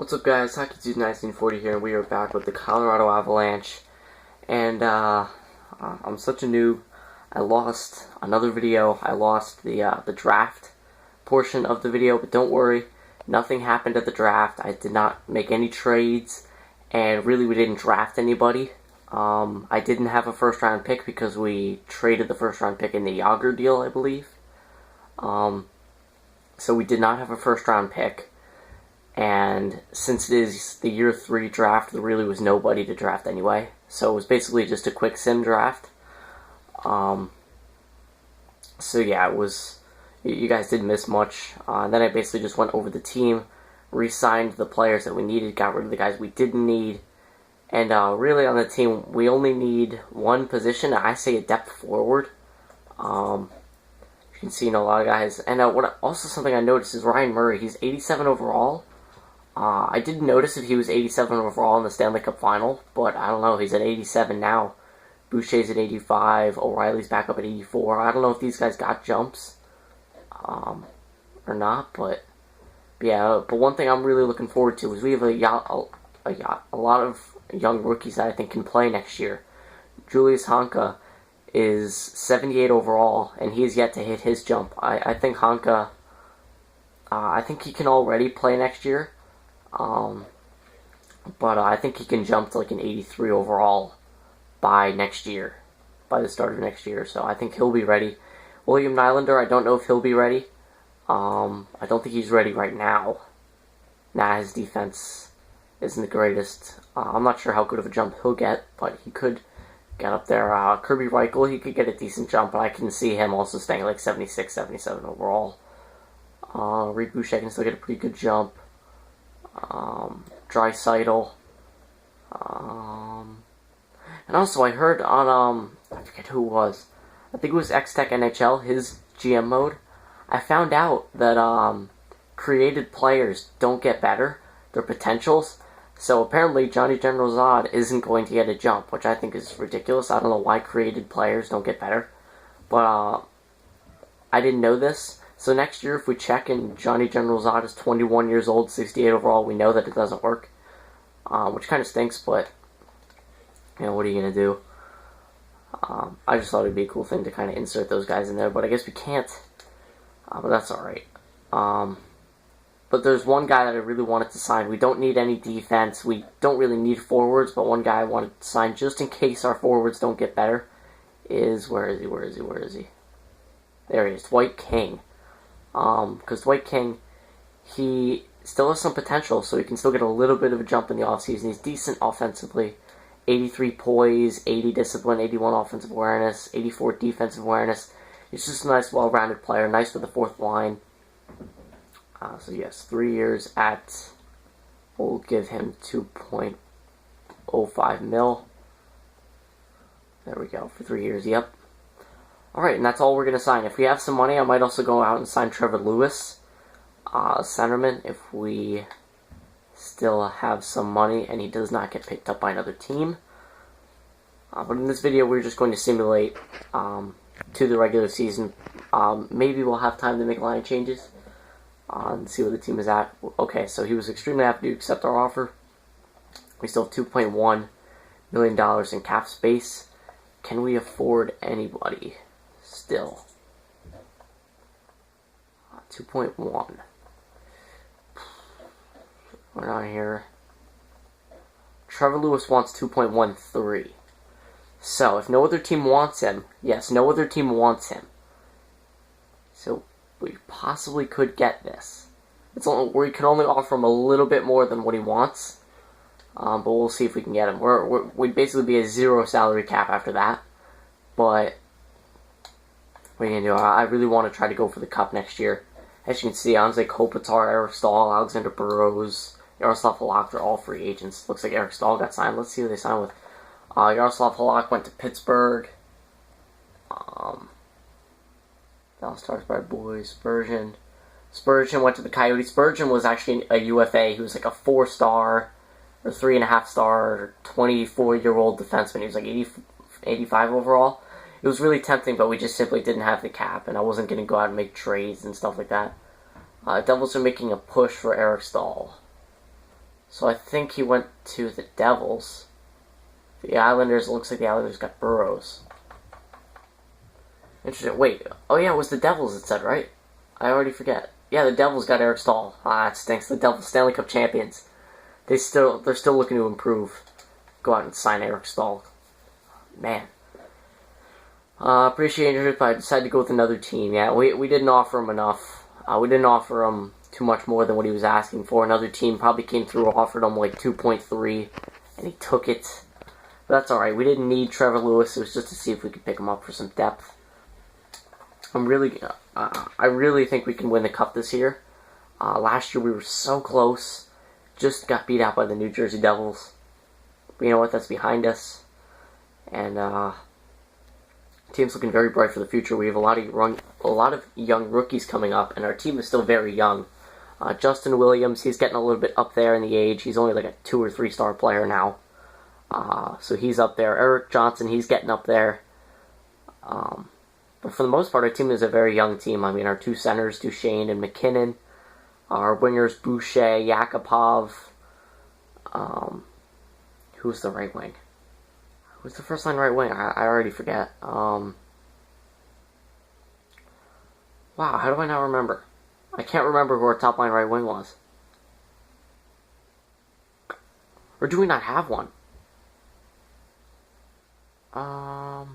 What's up, guys? HockeyDude1940 here, and we are back with the Colorado Avalanche. And I'm such a noob. I lost another video. I lost the draft portion of the video, but don't worry, nothing happened at the draft. I did not make any trades, and really we didn't draft anybody. I didn't have a first round pick because we traded the first round pick in the Yager deal, I believe. So we did not have a first round pick. And since it is the year 3 draft, there really was nobody to draft anyway. So it was basically just a quick sim draft. So yeah, it was. You guys didn't miss much. Then I basically just went over the team, re-signed the players that we needed, got rid of the guys we didn't need. And really on the team, we only need one position. I say a depth forward. You can see a lot of guys. And also something I noticed is Ryan Murray. He's 87 overall. I didn't notice if he was 87 overall in the Stanley Cup Final, but I don't know, he's at 87 now. Boucher's at 85, O'Reilly's back up at 84. I don't know if these guys got jumps or not, but yeah. But one thing I'm really looking forward to is we have a lot of young rookies that I think can play next year. Julius Honka is 78 overall, and he has yet to hit his jump. I think Honka, I think he can already play next year. But I think he can jump to like an 83 overall by next year, by the start of next year. So I think he'll be ready. William Nylander, I don't know if he'll be ready. I don't think he's ready right now. His defense isn't the greatest. I'm not sure how good of a jump he'll get, but he could get up there. Kirby Reichel, he could get a decent jump, but I can see him also staying like 76, 77 overall. Reed Boucher can still get a pretty good jump. Draisaitl. And also I heard on, I forget who it was. I think it was X-Tech NHL, his GM mode. I found out that created players don't get better, their potentials. So apparently Johnny General Zod isn't going to get a jump, which I think is ridiculous. I don't know why created players don't get better. But I didn't know this. So next year, if we check and Johnny General Zod is 21 years old, 68 overall, we know that it doesn't work. Which kind of stinks, but, you know, what are you going to do? I just thought it would be a cool thing to kind of insert those guys in there, but I guess we can't. But that's alright. But there's one guy that I really wanted to sign. We don't need any defense. We don't really need forwards, but one guy I wanted to sign just in case our forwards don't get better is, where is he? There he is, Dwight King. Because Dwight King, he still has some potential, so he can still get a little bit of a jump in the offseason. He's decent offensively. 83 poise, 80 discipline, 81 offensive awareness, 84 defensive awareness. He's just a nice, well-rounded player, nice for the fourth line. So yes, 3 years at, we'll give him 2.05 mil. There we go, for 3 years, yep. Alright, and that's all we're going to sign. If we have some money, I might also go out and sign Trevor Lewis, centerman, if we still have some money and he does not get picked up by another team. But in this video, we're just going to simulate to the regular season. Maybe we'll have time to make line changes and see where the team is at. Okay, so he was extremely happy to accept our offer. We still have $2.1 million in cap space. Can we afford anybody? Still 2.1. We're not here. Trevor Lewis wants 2.13. So if no other team wants him, yes, no other team wants him. So we possibly could get this. We can only offer him a little bit more than what he wants, but we'll see if we can get him. We'd basically be a zero salary cap after that, but what are you going to do? I really want to try to go for the Cup next year. As you can see, Anze Kopitar, Eric Staal, Alexander Burrows, Yaroslav Halak, they're all free agents. Looks like Eric Staal got signed. Let's see who they signed with. Yaroslav Halak went to Pittsburgh. Dallas Stars by Boys. Spurgeon went to the Coyotes. Spurgeon was actually a UFA. He was like a 4-star or 3.5-star 24-year-old defenseman. He was like 85 overall. It was really tempting, but we just simply didn't have the cap, and I wasn't going to go out and make trades and stuff like that. Devils are making a push for Eric Staal. So I think he went to the Devils. The Islanders, it looks like the Islanders got Burrows. Interesting. Wait. Oh yeah, it was the Devils it said, right? I already forget. Yeah, the Devils got Eric Staal. Ah, it stinks. The Devils, Stanley Cup champions. They're still looking to improve. Go out and sign Eric Staal. Man. Appreciate it, but I decided to go with another team. Yeah, we didn't offer him enough. We didn't offer him too much more than what he was asking for. Another team probably came through, offered him like 2.3, and he took it. But that's alright. We didn't need Trevor Lewis. It was just to see if we could pick him up for some depth. I really think we can win the Cup this year. Last year we were so close. Just got beat out by the New Jersey Devils. But you know what? That's behind us. And team's looking very bright for the future. We have a lot of young rookies coming up, and our team is still very young. Justin Williams, he's getting a little bit up there in the age. He's only like a 2 or 3 star player now. So he's up there. Eric Johnson, he's getting up there. But for the most part, our team is a very young team. I mean, our 2 centers, Duchesne and McKinnon. Our wingers, Boucher, Yakupov. Who's the right wing? Who's the first line right wing? I already forget. Wow, how do I not remember? I can't remember who our top line right wing was. Or do we not have one? Nah,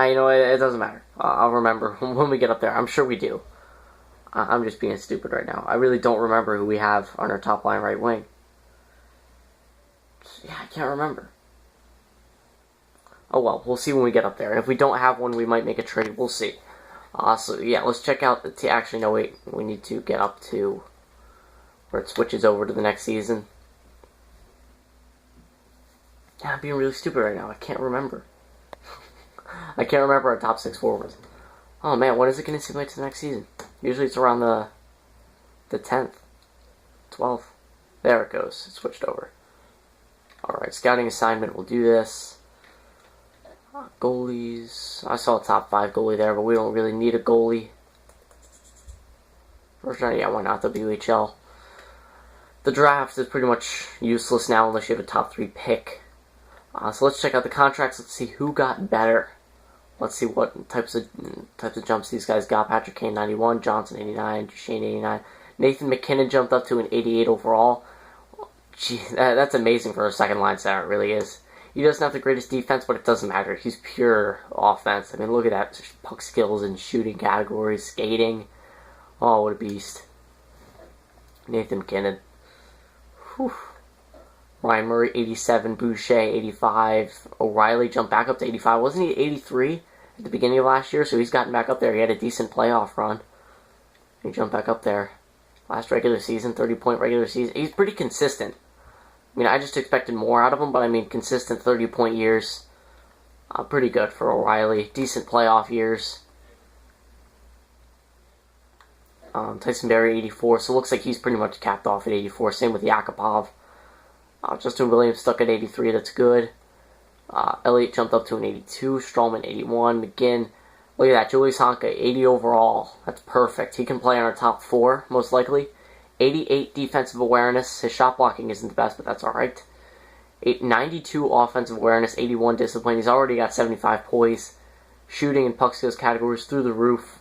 you know, it doesn't matter. I'll remember when we get up there. I'm sure we do. I'm just being stupid right now. I really don't remember who we have on our top line right wing. Yeah, I can't remember. Oh well, we'll see when we get up there. And if we don't have one, we might make a trade. We'll see. So yeah, let's check out the actually, no wait. We need to get up to where it switches over to the next season. Yeah, I'm being really stupid right now. I can't remember. I can't remember our top 6 forwards. Oh man, when is it going to simulate to the next season? Usually it's around the 10th, 12th. There it goes. It switched over. Alright, scouting assignment. We'll do this. Goalies. I saw a top 5 goalie there, but we don't really need a goalie. First round, yeah, why not? WHL. The draft is pretty much useless now unless you have a top 3 pick. So let's check out the contracts. Let's see who got better. Let's see what types of jumps these guys got. Patrick Kane 91, Johnson 89, Duchesne 89. Nathan McKinnon jumped up to an 88 overall. Gee, that's amazing for a second line center. It really is. He doesn't have the greatest defense, but it doesn't matter. He's pure offense. I mean, look at that. Puck skills and shooting categories, skating. Oh, what a beast. Nathan McKinnon. Whew. Ryan Murray, 87. Boucher, 85. O'Reilly jumped back up to 85. Wasn't he 83 at the beginning of last year? So he's gotten back up there. He had a decent playoff run. He jumped back up there. Last regular season, 30-point regular season. He's pretty consistent. I mean, I just expected more out of him, but I mean, consistent 30-point years. Pretty good for O'Reilly. Decent playoff years. Tyson Barrie, 84. So it looks like he's pretty much capped off at 84. Same with Yakupov. Justin Williams stuck at 83. That's good. Elliott jumped up to an 82. Strawman, 81. McGinn. Look at that. Julius Honka, 80 overall. That's perfect. He can play on our top 4, most likely. 88 defensive awareness. His shot blocking isn't the best, but that's alright. 92 offensive awareness, 81 discipline. He's already got 75 poise. Shooting and puck skills categories through the roof.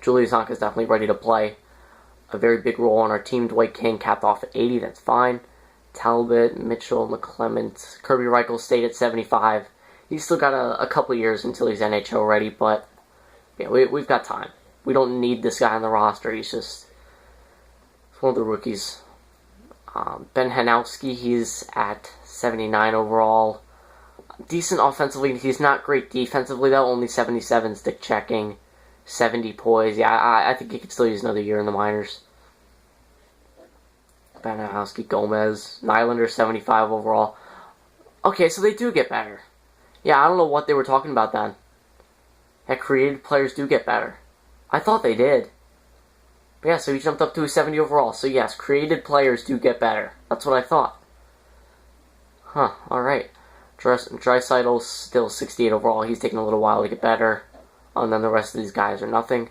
Julius Honka is definitely ready to play a very big role on our team. Dwight King capped off at 80. That's fine. Talbot, Mitchell, McClement, Kirby Reichel stayed at 75. He's still got a couple years until he's NHL ready, but yeah, we've got time. We don't need this guy on the roster. He's one of the rookies. Ben Hanowski, he's at 79 overall. Decent offensively. He's not great defensively, though. Only 77 stick checking, 70 poise. Yeah, I think he could still use another year in the minors. Ben Hanowski, Gomez, Nylander, 75 overall. Okay, so they do get better. Yeah, I don't know what they were talking about then. Yeah, creative players do get better. I thought they did. But yeah, so he jumped up to a 70 overall. So yes, created players do get better. That's what I thought. Huh, alright. Draisaitl's still 68 overall. He's taking a little while to get better. And then the rest of these guys are nothing.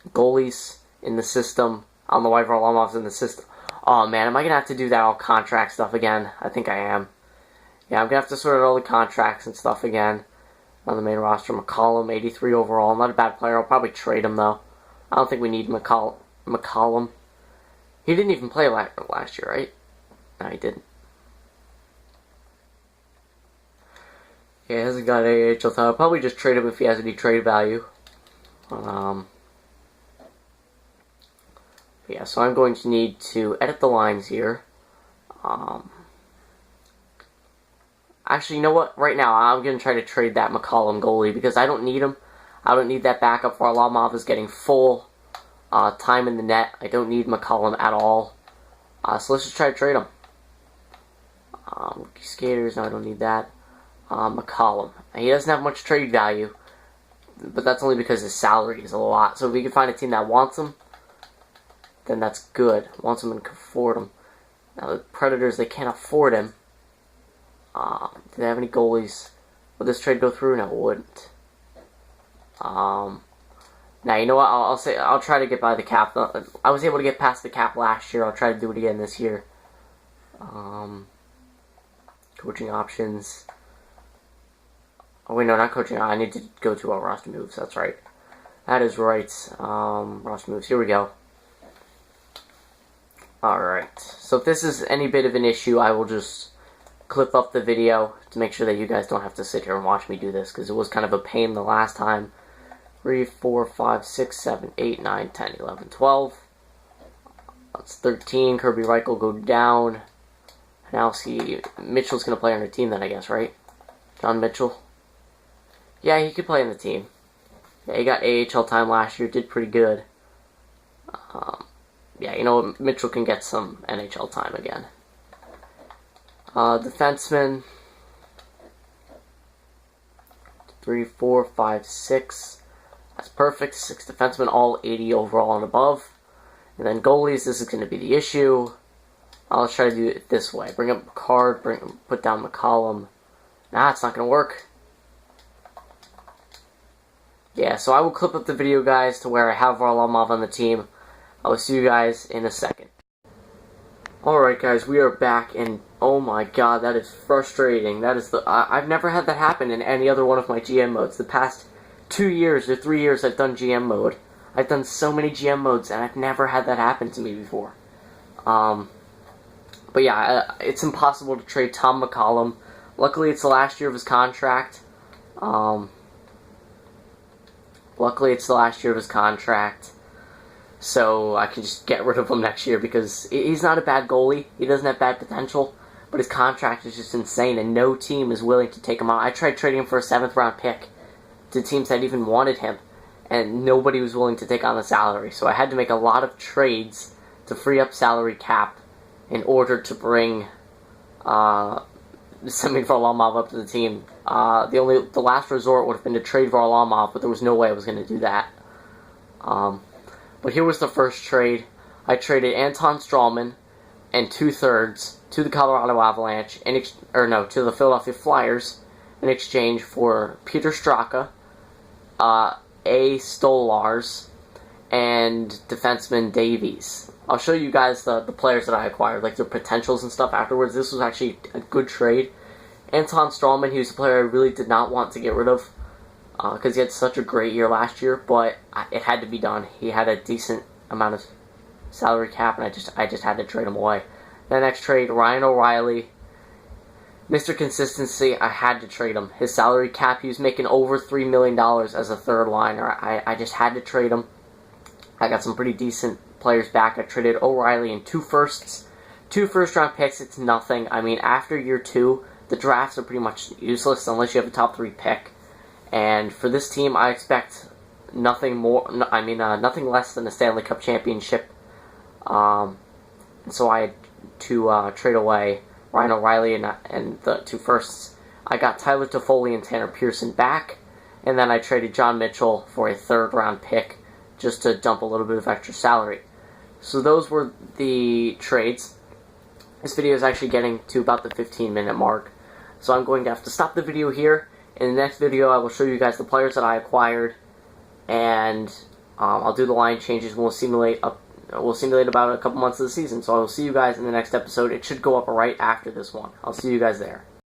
Goalies in the system. I don't know why Varlamov's in the system. Oh man, am I going to have to do that all contract stuff again? I think I am. Yeah, I'm going to have to sort out all the contracts and stuff again on the main roster. McCollum, 83 overall. Not a bad player. I'll probably trade him, though. I don't think we need McCollum. He didn't even play last year, right? No, he didn't. Yeah, he hasn't got AHL time. I'll probably just trade him if he has any trade value. Yeah, so I'm going to need to edit the lines here. Actually, you know what? Right now, I'm going to try to trade that McCollum goalie because I don't need him. I don't need that backup. Varlamov is getting full time in the net. I don't need McCollum at all. So let's just try to trade him. Skaters, no, I don't need that. McCollum. He doesn't have much trade value, but that's only because his salary is a lot. So if we can find a team that wants him, then that's good. Wants him and can afford him. Now the Predators, they can't afford him. Do they have any goalies? Would this trade go through? No, it wouldn't. Now you know what? I'll try to get by the cap. I was able to get past the cap last year. I'll try to do it again this year. Coaching options. Oh wait, no, not coaching. I need to go to our roster moves. That's right. That is right. Roster moves. Here we go. Alright, so if this is any bit of an issue, I will just clip up the video to make sure that you guys don't have to sit here and watch me do this, because it was kind of a pain the last time. 3, 4, 5, 6, 7, 8, 9, 10, 11, 12. That's 13. Kirby Reich will go down. Now see, Mitchell's going to play on the team then, I guess, right? John Mitchell. Yeah, he could play on the team. Yeah, he got AHL time last year, did pretty good. Yeah, you know what? Mitchell can get some NHL time again. Defenseman. 3, 4, 5, 6. That's perfect. 6 defensemen, all 80 overall and above. And then goalies, this is going to be the issue. I'll try to do it this way. Bring up Card, put down McCollum. Nah, it's not going to work. Yeah, so I will clip up the video, guys, to where I have Varlamov on the team. I will see you guys in a second. Alright guys, we are back, and oh my god, that is frustrating. That is I've never had that happen in any other one of my GM modes. The past 2 years or 3 years I've done GM mode. I've done so many GM modes, and I've never had that happen to me before. But yeah, it's impossible to trade Tom McCollum. Luckily, it's the last year of his contract. So I can just get rid of him next year because he's not a bad goalie. He doesn't have bad potential, but his contract is just insane, and no team is willing to take him on. I tried trading him for a 7th round pick to teams that even wanted him, and nobody was willing to take on the salary. So I had to make a lot of trades to free up salary cap in order to bring sending Varlamov up to the team. The last resort would have been to trade Varlamov, but there was no way I was going to do that. But here was the first trade. I traded Anton Strawman and 2/3 to the Colorado Avalanche, to the Philadelphia Flyers, in exchange for Peter Straka, A. Stolars, and defenseman Davies. I'll show you guys the players that I acquired, like their potentials and stuff afterwards. This was actually a good trade. Anton Strawman, he was a player I really did not want to get rid of, because he had such a great year last year, but it had to be done. He had a decent amount of salary cap, and I just had to trade him away. The next trade, Ryan O'Reilly, Mr. Consistency. I had to trade him. His salary cap, he was making over $3 million as a third liner. I just had to trade him. I got some pretty decent players back. I traded O'Reilly and 2 firsts. 2 first-round picks, it's nothing. I mean, after year 2, the drafts are pretty much useless unless you have a top 3 pick. And for this team, I expect nothing less than a Stanley Cup championship. And so I had to trade away Ryan O'Reilly and the 2 firsts. I got Tyler Toffoli and Tanner Pearson back, and then I traded John Mitchell for a 3rd round pick just to dump a little bit of extra salary. So those were the trades. This video is actually getting to about the 15-minute mark, so I'm going to have to stop the video here. In the next video, I will show you guys the players that I acquired, and I'll do the line changes, and we'll simulate we'll simulate about a couple months of the season. So I will see you guys in the next episode. It should go up right after this one. I'll see you guys there.